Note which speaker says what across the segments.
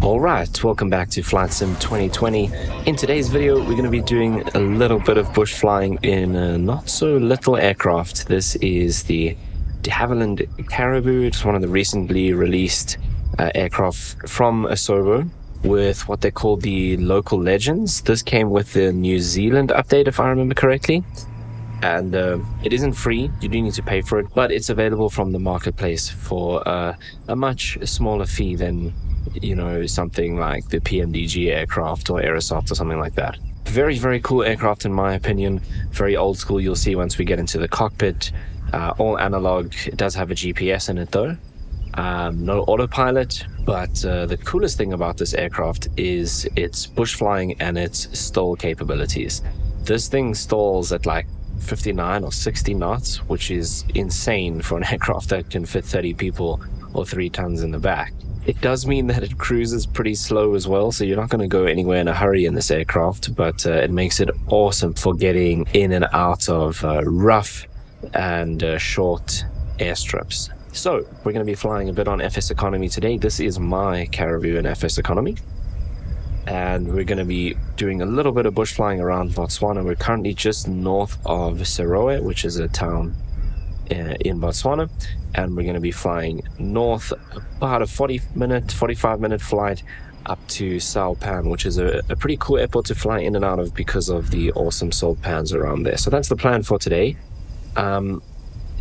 Speaker 1: Alright, welcome back to Flight Sim 2020. In today's video, we're going to be doing a little bit of bush flying in a not so little aircraft. This is the DeHavilland Caribou. It's one of the recently released aircraft from Asobo with what they call the local legends. This came with the New Zealand update, if I remember correctly. And it isn't free, you do need to pay for it, but it's available from the marketplace for a much smaller fee than, you know, something like the PMDG aircraft or Aerosoft or something like that. Very, very cool aircraft in my opinion. Very old school, you'll see once we get into the cockpit. All analog. It does have a GPS in it though. No autopilot, but the coolest thing about this aircraft is its bush flying and its stall capabilities. This thing stalls at like 59 or 60 knots, which is insane for an aircraft that can fit 30 people or 3 tons in the back. It does mean that it cruises pretty slow as well, so you're not going to go anywhere in a hurry in this aircraft, but it makes it awesome for getting in and out of rough and short airstrips. So we're going to be flying a bit on FS economy today. This is my Caribou in FS economy, and we're going to be doing a little bit of bush flying around Botswana. We're currently just north of Serowe, which is a town in Botswana, and we're going to be flying north about a 45-minute flight up to Sao Pan, which is a pretty cool airport to fly in and out of because of the awesome salt pans around there. So that's the plan for today.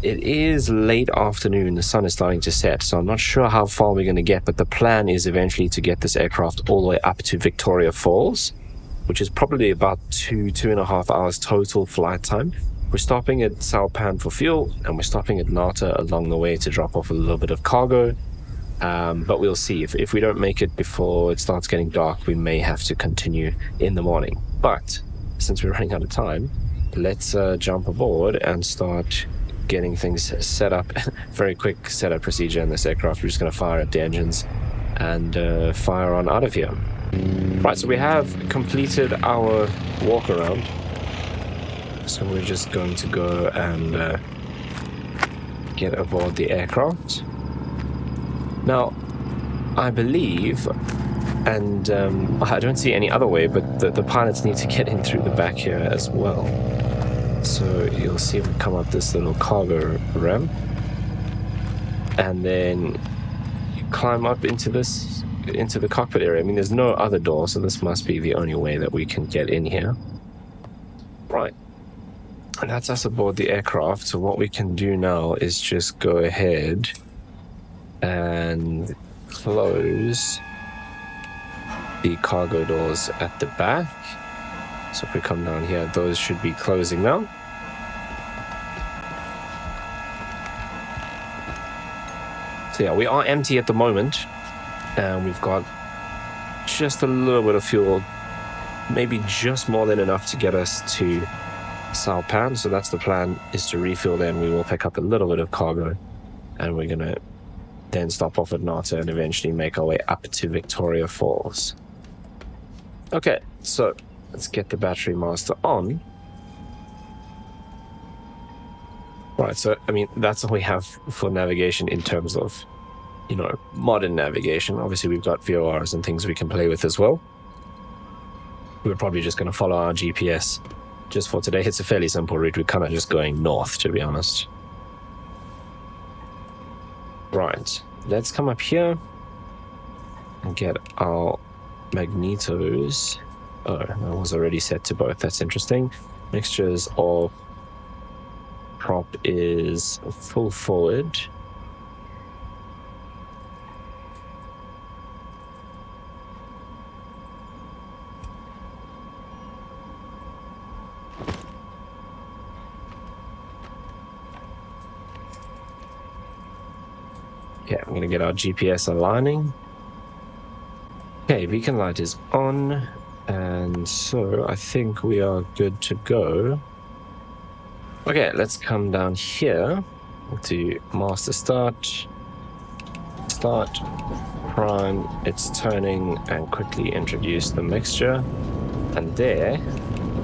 Speaker 1: It is late afternoon, the sun is starting to set, so I'm not sure how far we're going to get, but the plan is eventually to get this aircraft all the way up to Victoria Falls, which is probably about 2.5 hours total flight time. We're stopping at Sao Pan for fuel, and we're stopping at Nata along the way to drop off a little bit of cargo, but we'll see. If we don't make it before it starts getting dark, we may have to continue in the morning. But since we're running out of time, let's jump aboard and start getting things set up. Very quick setup procedure in this aircraft. We're just going to fire up the engines and fire on out of here. Right, so we have completed our walk around. So we're just going to go and get aboard the aircraft. Now, I believe, and I don't see any other way, but the pilots need to get in through the back here as well. So you'll see we come up this little cargo ramp, and then you climb up into the cockpit area. I mean, there's no other door, so this must be the only way that we can get in here. Right. And that's us aboard the aircraft. So what we can do now is just go ahead and close the cargo doors at the back. So if we come down here, those should be closing now. So yeah, we are empty at the moment, and we've got just a little bit of fuel, maybe just more than enough to get us to Sao Pan. So that's the plan, is to refuel, then we will pick up a little bit of cargo, and we're gonna then stop off at Nata and eventually make our way up to Victoria Falls. Okay, so let's get the battery master on. Right, so I mean, that's all we have for navigation in terms of, you know, modern navigation. Obviously we've got VORs and things we can play with as well. We're probably just going to follow our GPS just for today. It's a fairly simple route. We're kind of just going north, to be honest. Right, let's come up here and get our magnetos. Oh, that was already set to both. That's interesting. Mixtures of prop is full forward. Yeah, I'm going to get our GPS aligning. Okay, beacon light is on. And so I think we are good to go. Okay, let's come down here to master start, prime, it's turning, and quickly introduce the mixture. And there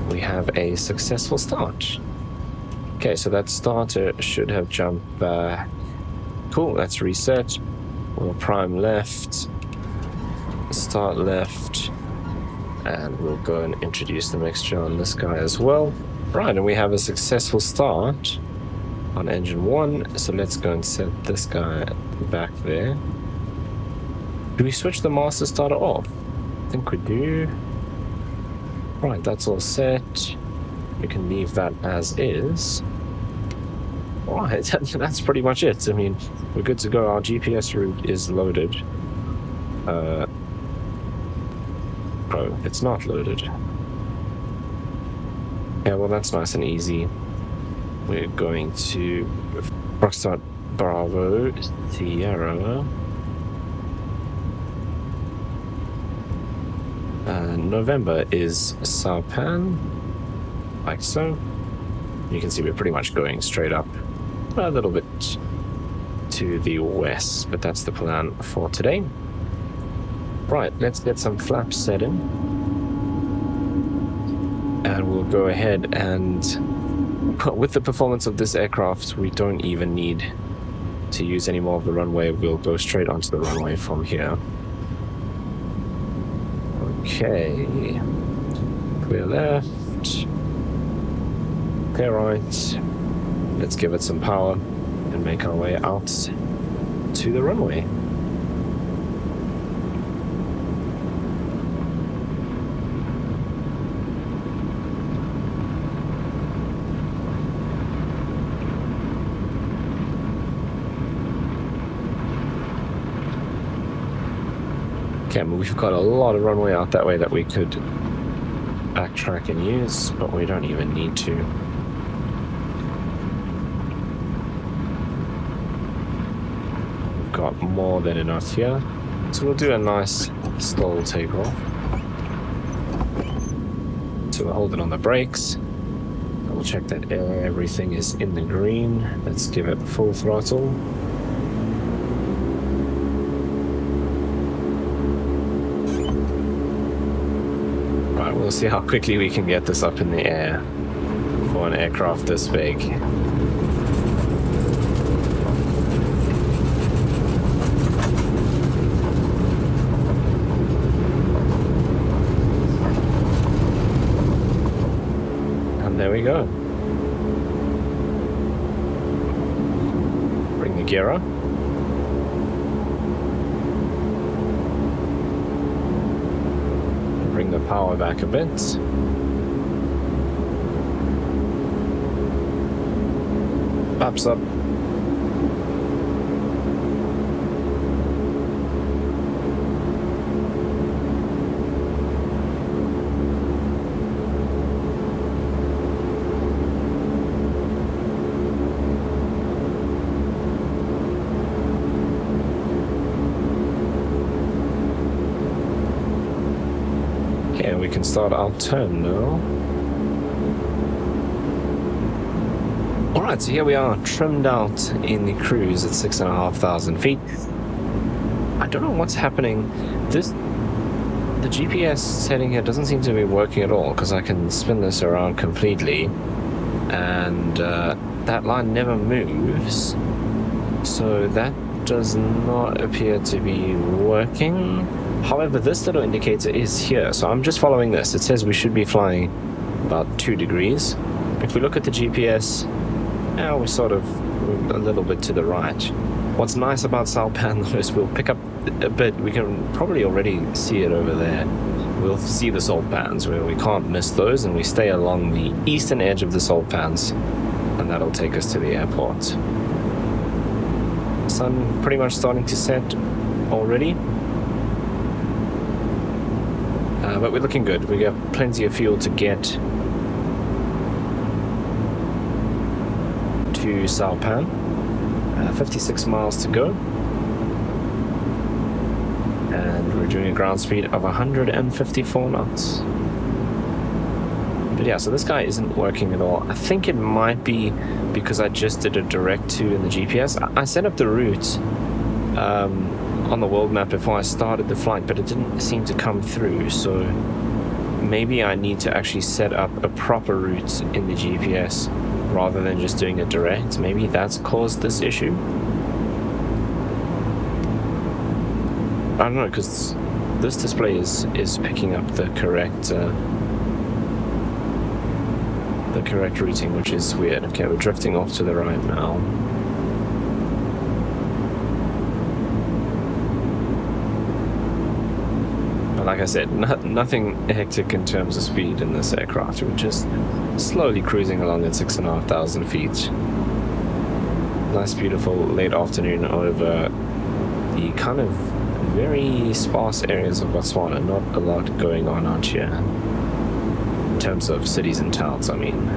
Speaker 1: we have a successful start. Okay, so that starter should have jumped back. Cool, let's reset. We'll prime left. start left, and we'll go and introduce the mixture on this guy as well. Right, and we have a successful start on engine 1, so let's go and set this guy back there. Do we switch the master starter off? I think we do. Right, that's all set. We can leave that as is. Alright, that's pretty much it. I mean, we're good to go. Our GPS route is loaded. Oh, it's not loaded. Yeah, well, that's nice and easy. We're going to Foxtrot Bravo Sierra. November is Saipan, like so. You can see we're pretty much going straight up, a little bit to the west, but that's the plan for today. Right, let's get some flaps set in, and we'll go ahead and, with the performance of this aircraft, we don't even need to use any more of the runway. We'll go straight onto the runway from here. Okay, clear left, clear right. Let's give it some power and make our way out to the runway. Okay, we've got a lot of runway out that way that we could backtrack and use, but we don't even need to. We've got more than enough here, so we'll do a nice stall takeoff. So we'll hold it on the brakes. We'll check that everything is in the green. Let's give it full throttle. We'll see how quickly we can get this up in the air for an aircraft this big. And there we go. Bring the gear up. Bring the power back a bit. Flaps up. We can start our turn now. Alright, so here we are, trimmed out in the cruise at 6,500 feet. I don't know what's happening. The GPS setting here doesn't seem to be working at all, because I can spin this around completely, and that line never moves. So that does not appear to be working. However, this little indicator is here, so I'm just following this. It says we should be flying about 2 degrees. If we look at the GPS, now we're sort of a little bit to the right. What's nice about Saipan though is we'll pick up a bit. We can probably already see it over there. We'll see the salt pans where we can't miss those, and we stay along the eastern edge of the salt pans, and that'll take us to the airport. Sun pretty much starting to set already. But we're looking good. We got plenty of fuel to get to Saipan. 56 miles to go. And we're doing a ground speed of 154 knots. But yeah, so this guy isn't working at all. I think it might be because I just did a direct to in the GPS. I set up the route on the world map before I started the flight, but it didn't seem to come through, so maybe I need to actually set up a proper route in the GPS rather than just doing it direct. Maybe that's caused this issue. I don't know, because this display is picking up the correct routing, which is weird. Okay, we're drifting off to the right now. But like I said, nothing hectic in terms of speed in this aircraft. We're just slowly cruising along at 6,500 feet. Nice, beautiful late afternoon over the kind of very sparse areas of Botswana. Not a lot going on out here in terms of cities and towns, I mean.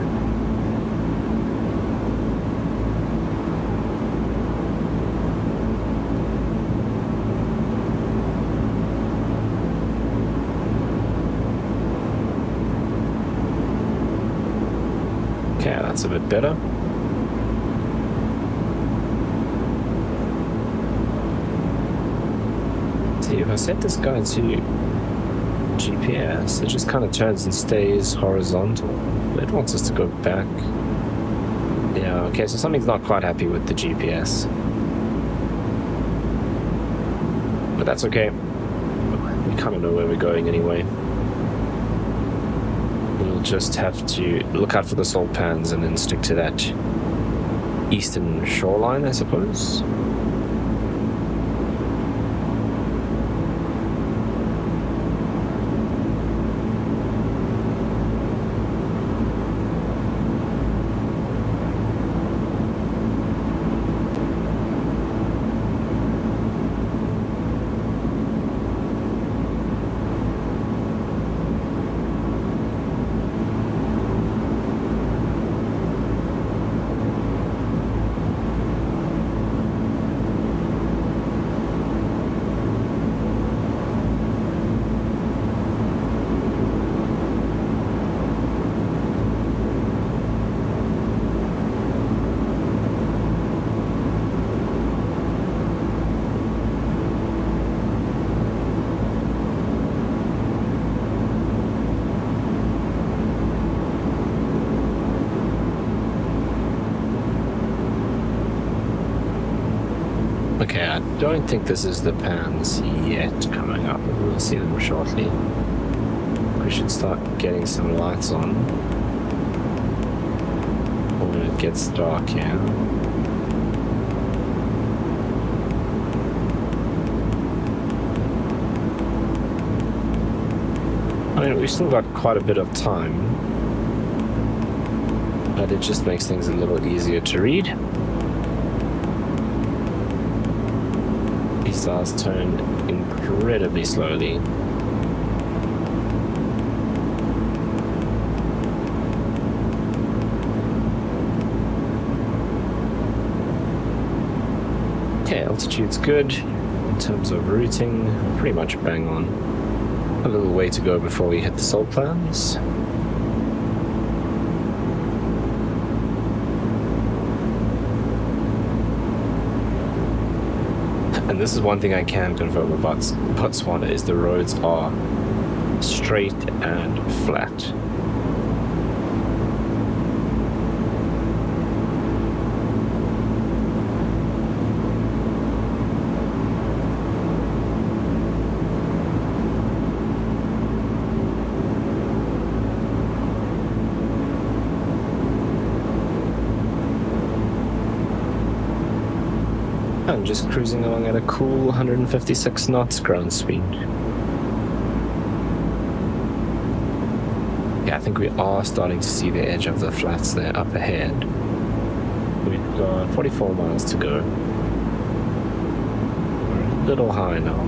Speaker 1: Okay, that's a bit better. See, if I set this guy to GPS, it just kind of turns and stays horizontal. It wants us to go back. Yeah, okay, so something's not quite happy with the GPS. But that's okay. We kind of know where we're going anyway. We'll just have to look out for the salt pans and then stick to that eastern shoreline, I suppose. Okay, I don't think this is the pans yet coming up. We'll see them shortly. We should start getting some lights on when it gets dark here. I mean, we've still got quite a bit of time, but it just makes things a little easier to read. These stars turn incredibly slowly. Okay, altitude's good. In terms of routing, pretty much bang on. A little way to go before we hit the salt plans. And this is one thing I can confirm about Botswana, is the roads are straight and flat. I'm just cruising along at a cool 156 knots ground speed. Yeah, I think we are starting to see the edge of the flats there up ahead. We've got 44 miles to go. We're a little high now.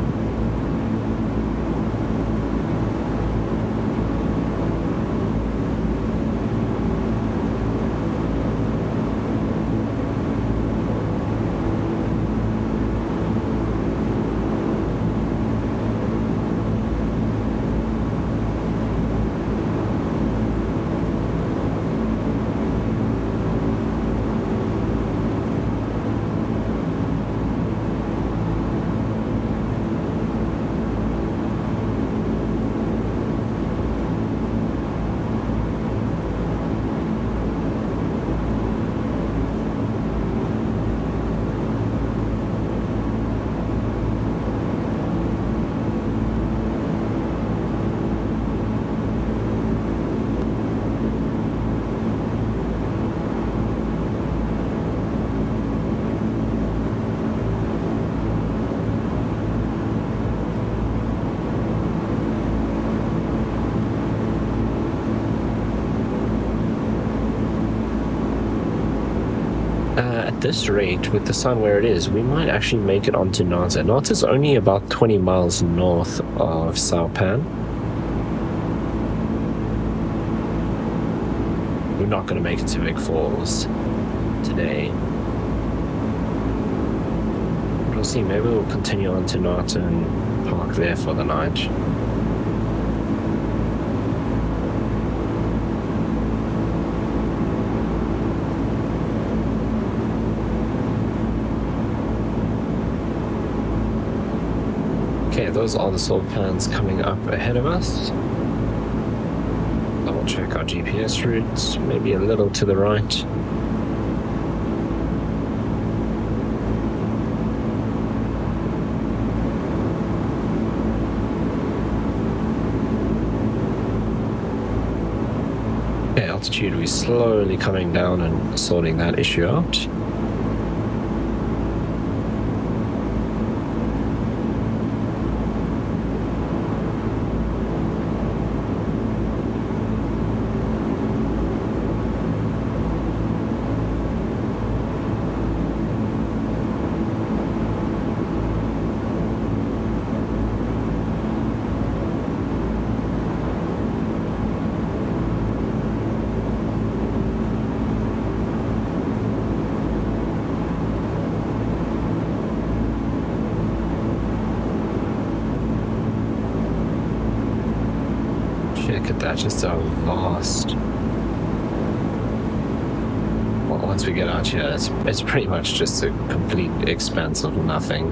Speaker 1: At this rate, with the sun where it is, we might actually make it onto Nata. Nata's only about 20 miles north of Saupan. We're not going to make it to Vic Falls today. We'll see, maybe we'll continue on to Nata and park there for the night. Okay, those are the solar plans coming up ahead of us. Double check our GPS routes, maybe a little to the right. Okay, altitude, we're slowly coming down and sorting that issue out. Look at that, just so vast. Well, once we get out here, it's pretty much just a complete expanse of nothing.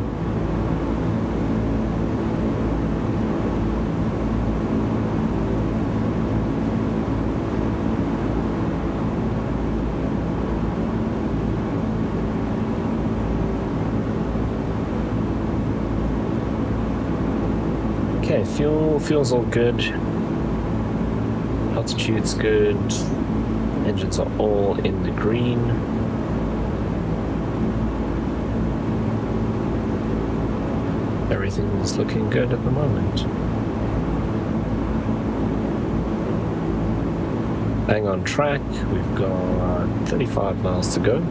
Speaker 1: Okay, fuel's all good. Altitude's good. Engines are all in the green. Everything's looking good at the moment. Bang on track. We've got 35 miles to go.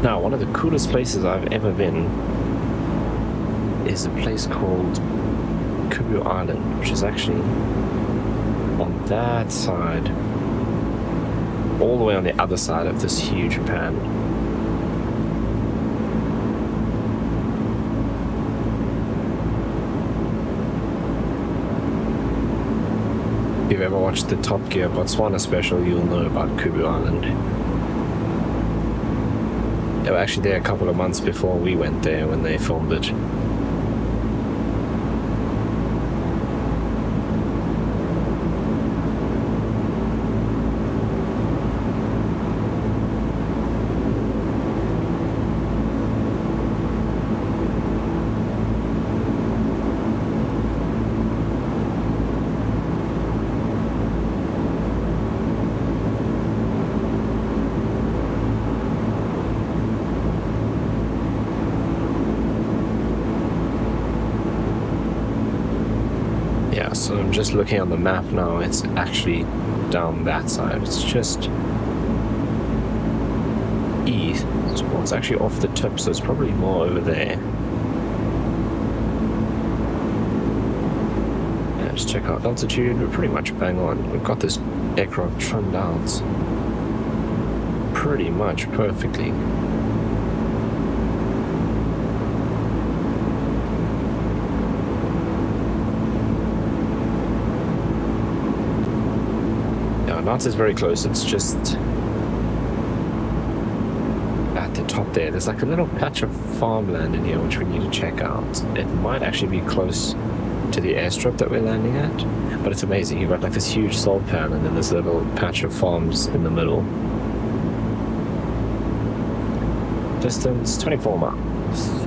Speaker 1: Now, one of the coolest places I've ever been is a place called Caribou Island, which is actually on that side, all the way on the other side of this huge pan. you've ever watched the Top Gear Botswana special, you'll know about Caribou Island. They were actually there a couple of months before we went there when they filmed it. So I'm just looking on the map now, it's actually down that side. It's just east. Well, it's actually off the tip, so it's probably more over there. Yeah, just check out altitude. We're pretty much bang on. We've got this aircraft trimmed out pretty much perfectly. Not is very close, it's just at the top there. There's like a little patch of farmland in here which we need to check out. It might actually be close to the airstrip that we're landing at, but it's amazing. You've got like this huge salt pan and then this little patch of farms in the middle. Distance 24 miles.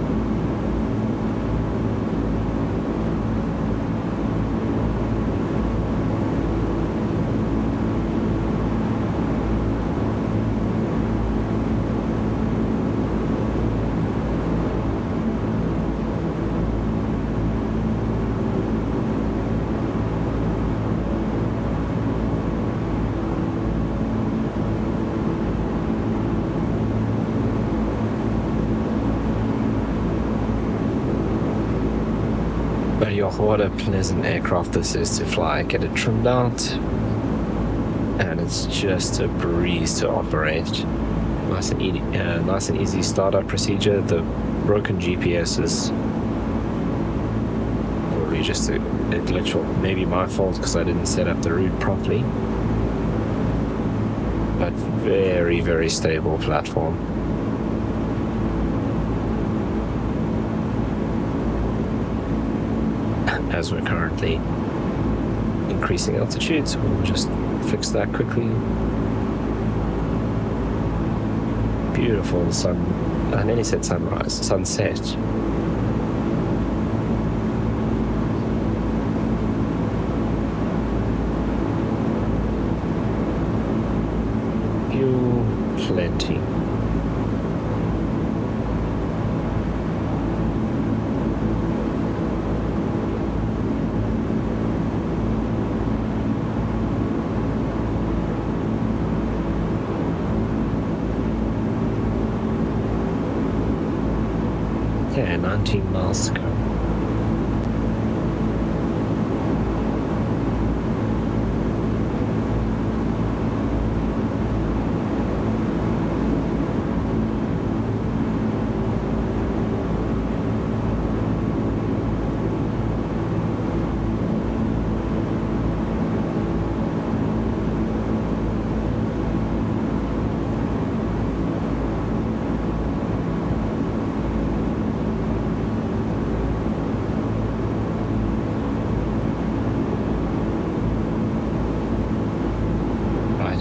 Speaker 1: What a pleasant aircraft this is to fly. Get it trimmed out and it's just a breeze to operate. Nice and easy startup procedure. The broken GPS is probably just a glitch, or maybe my fault because I didn't set up the route properly, but very, very stable platform. As we're currently increasing altitude, so we'll just fix that quickly. Beautiful sun, I nearly said sunrise, sunset. Fuel plenty. Yeah, 19 miles to go.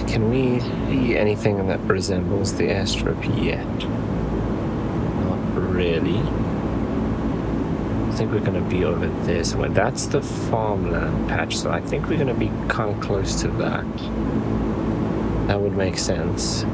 Speaker 1: Can we see anything that resembles the airstrip yet? Not really. I think we're going to be over there somewhere. That's the farmland patch, so I think we're going to be kind of close to that. That would make sense.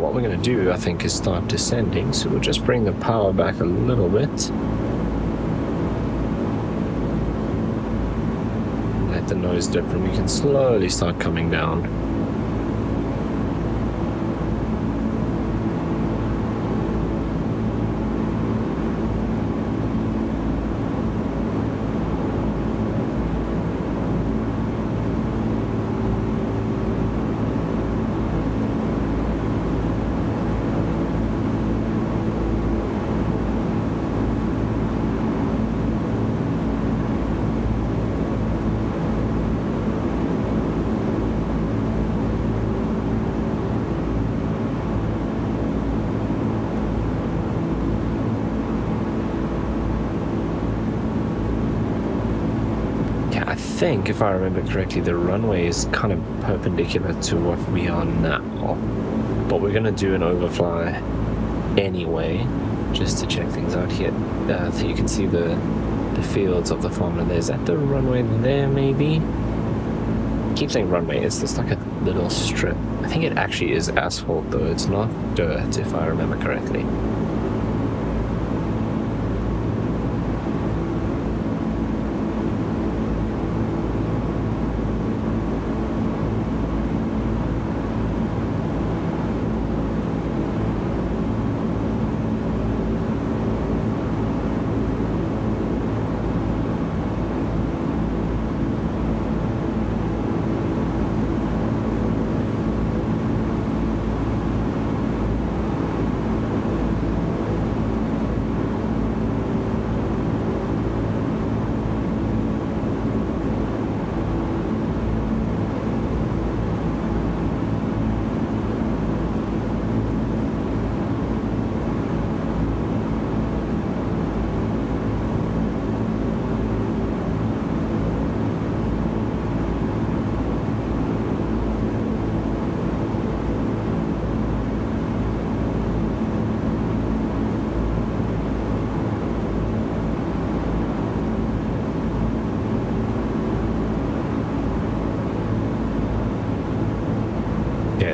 Speaker 1: what we're going to do, I think, is start descending. So we'll just bring the power back a little bit. Let the nose dip, and we can slowly start coming down. I think, if I remember correctly, the runway is kind of perpendicular to what we are now, but we're going to do an overfly anyway, just to check things out here. So you can see the fields of the farmland. Is that the runway there, maybe? I keep saying runway, it's just like a little strip. I think it actually is asphalt, though. It's not dirt, if I remember correctly.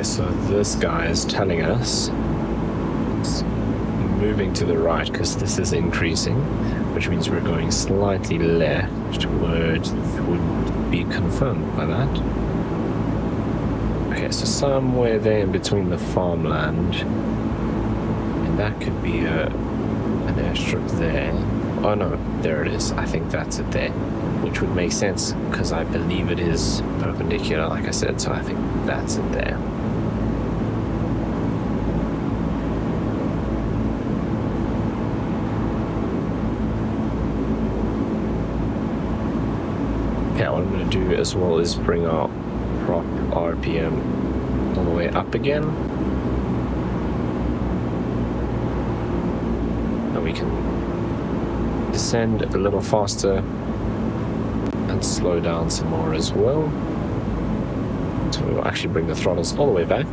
Speaker 1: So this guy is telling us it's moving to the right because this is increasing, which means we're going slightly left, which would be confirmed by that. Okay, so somewhere there in between the farmland, and that could be an airstrip there. Oh no, there it is. I think that's it there, which would make sense because I believe it is perpendicular, like I said, so I think that's it there. Okay, what I'm going to do as well is bring our prop RPM all the way up again. And we can descend a little faster and slow down some more as well. So we'll actually bring the throttles all the way back.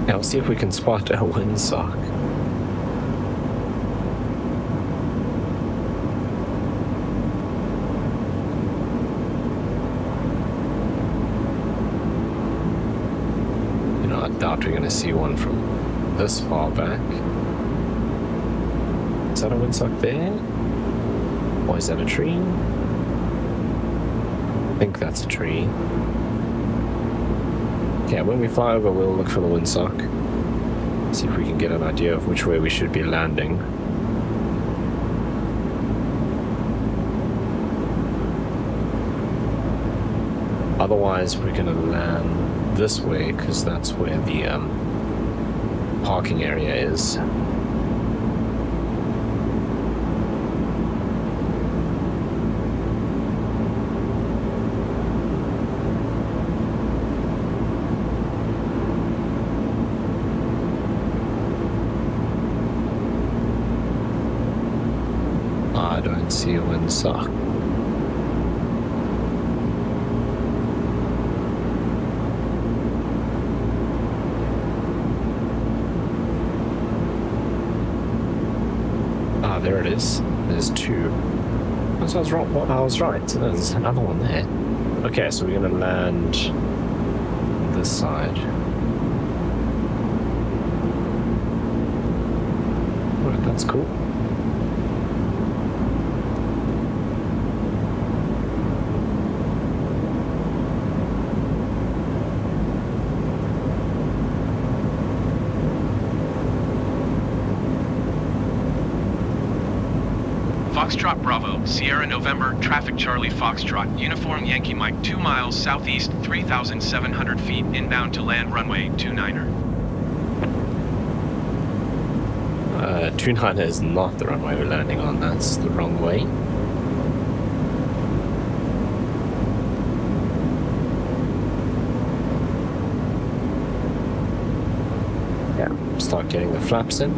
Speaker 1: Now let's see if we can spot a windsock. You know, I doubt we're going to see one from this far back. Is that a windsock there? Or is that a tree? I think that's a tree. Yeah, when we fly over, we'll look for the windsock. See if we can get an idea of which way we should be landing. Otherwise, we're going to land this way, because that's where the parking area is. I don't see a windsock. Ah, there it is. There's two. Oh, so I was wrong. Well, I was right. There's another one there. Okay, so we're going to land on this side. Alright, that's cool.
Speaker 2: Foxtrot Bravo, Sierra November, Traffic Charlie Foxtrot, Uniform Yankee Mike 2 miles southeast, 3,700 feet, inbound to land runway 29er.
Speaker 1: 29er is not the runway we're landing on, that's the wrong way. Yeah, start getting the flaps in.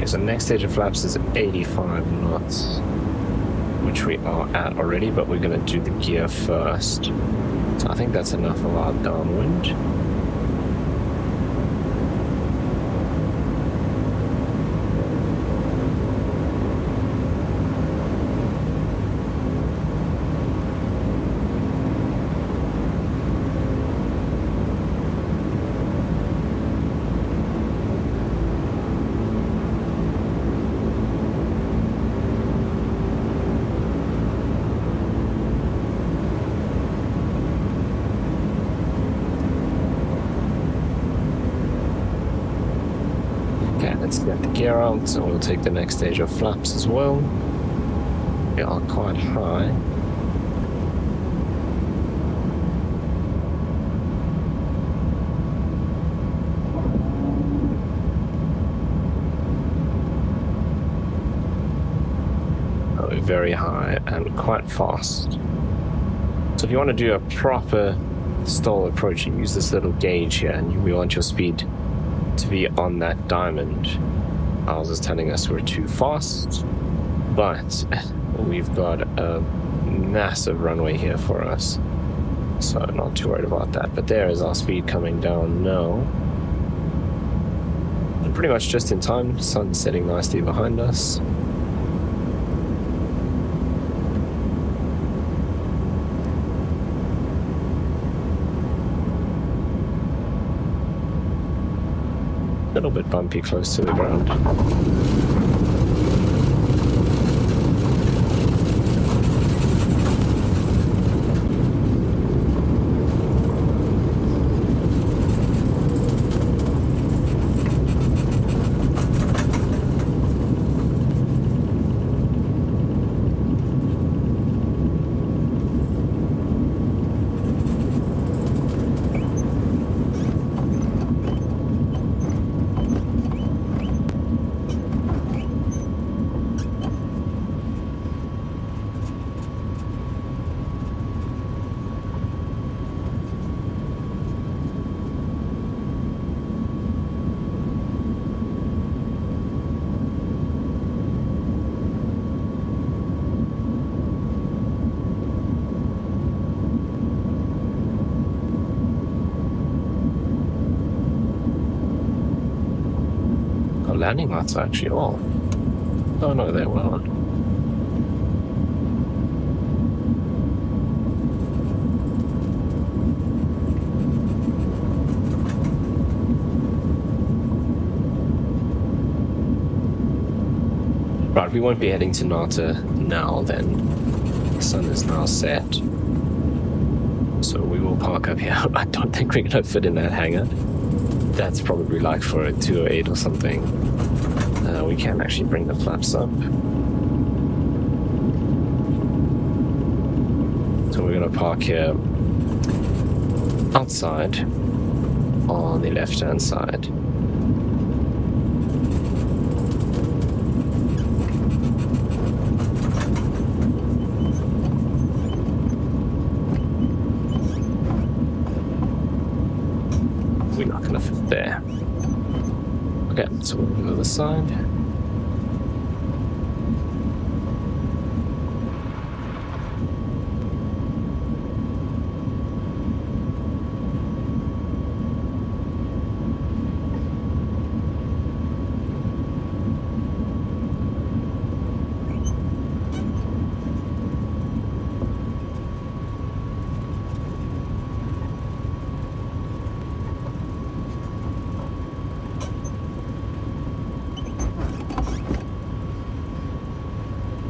Speaker 1: So next stage of flaps is 85 knots, which we are at already, but we're going to do the gear first. So I think that's enough of our downwind. Let's get the gear out, so we'll take the next stage of flaps as well. We are quite high. Oh, we're very high and quite fast. So if you want to do a proper stall approach, you use this little gauge here, and we want your speed to be on that diamond. Ours is telling us we're too fast, but we've got a massive runway here for us, so not too worried about that. But there is our speed coming down now, and pretty much just in time. Sun setting nicely behind us. A little bit bumpy close to the ground. Landing lights are actually off. Oh no, they were on. Right, we won't be heading to Nata now then. The sun is now set. So we will park up here. I don't think we're going to fit in that hangar. That's probably like for a 208 or something. we can actually bring the flaps up. So we're going to park here outside on the left-hand side. We're not going to fit there. Okay, so we'll go to the side.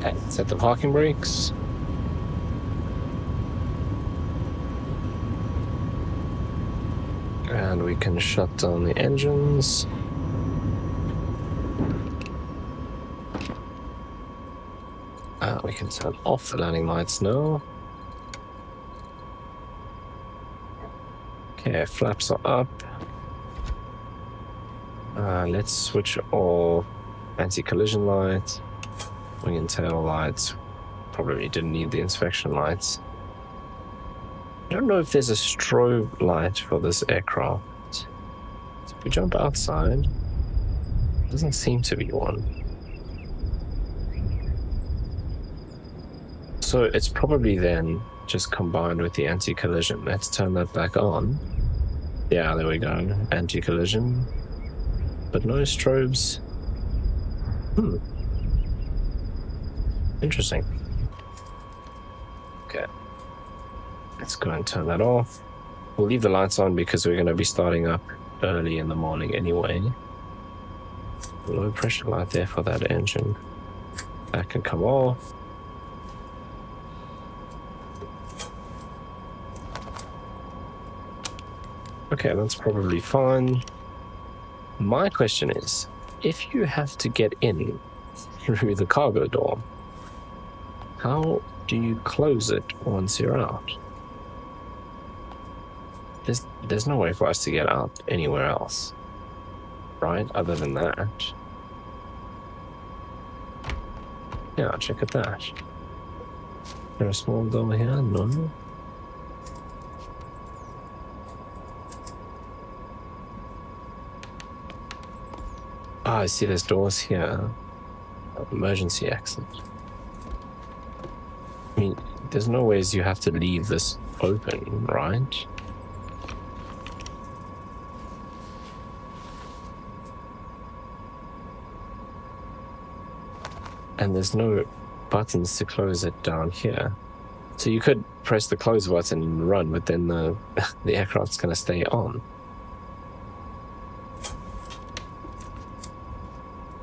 Speaker 1: Okay, set the parking brakes. And we can shut down the engines. We can turn off the landing lights now. Okay, flaps are up. Let's switch off anti-collision lights. Wing and tail lights. Probably didn't need the inspection lights. I don't know if there's a strobe light for this aircraft. So if we jump outside, doesn't seem to be one. So it's probably then just combined with the anti-collision. Let's turn that back on. Yeah, there we go. Anti-collision. But no strobes. Interesting. Okay. Let's go and turn that off. We'll leave the lights on because we're going to be starting up early in the morning anyway. Low pressure light there for that engine. That can come off. Okay, that's probably fine. My question is, if you have to get in through the cargo door, how do you close it once you're out? There's no way for us to get out anywhere else, right? Other than that. Yeah, check at that. Is there a small door here? No. Ah, I see there's doors here. Emergency exit. I mean, there's no ways you have to leave this open, right? And there's no buttons to close it down here. So you could press the close button and run, but then the aircraft's going to stay on.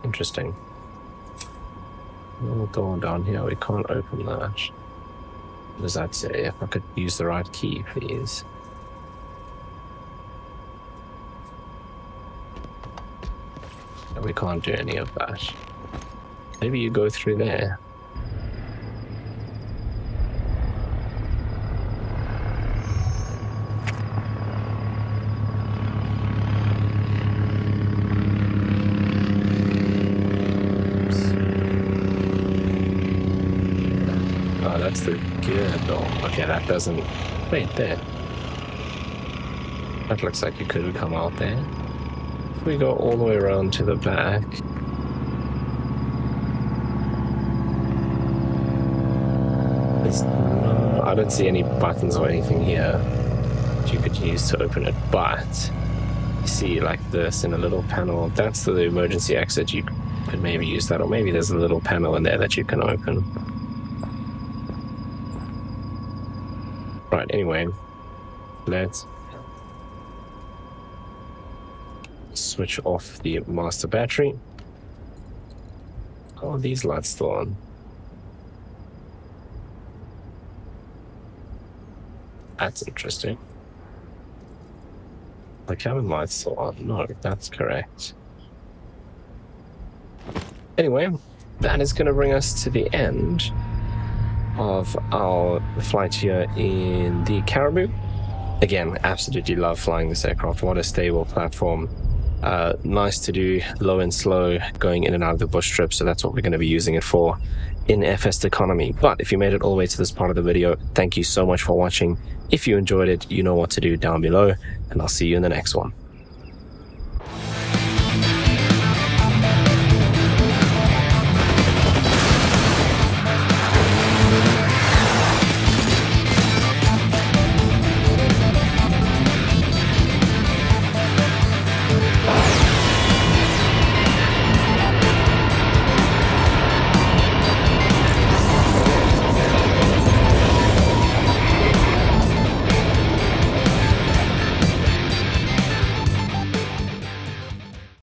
Speaker 1: Interesting. No door down here, we can't open that. What does that say? If I could use the right key, please. No, we can't do any of that. Maybe you go through there. That's the gear door. Okay, that doesn't... Wait, there. That looks like you could come out there. If we go all the way around to the back... No, I don't see any buttons or anything here that you could use to open it, but... You see, like this in a little panel. That's the emergency exit. You could maybe use that, or maybe there's a little panel in there that you can open. Right, anyway, let's switch off the master battery. Oh, these lights still on. That's interesting. The cabin lights still on. No, that's correct. Anyway, that is going to bring us to the end of our flight here in the Caribou. Again, absolutely love flying this aircraft. What a stable platform. Nice to do low and slow going in and out of the bush trip, so that's what we're going to be using it for in FS economy. But if you made it all the way to this part of the video, thank you so much for watching. If you enjoyed it, you know what to do down below, and I'll see you in the next one.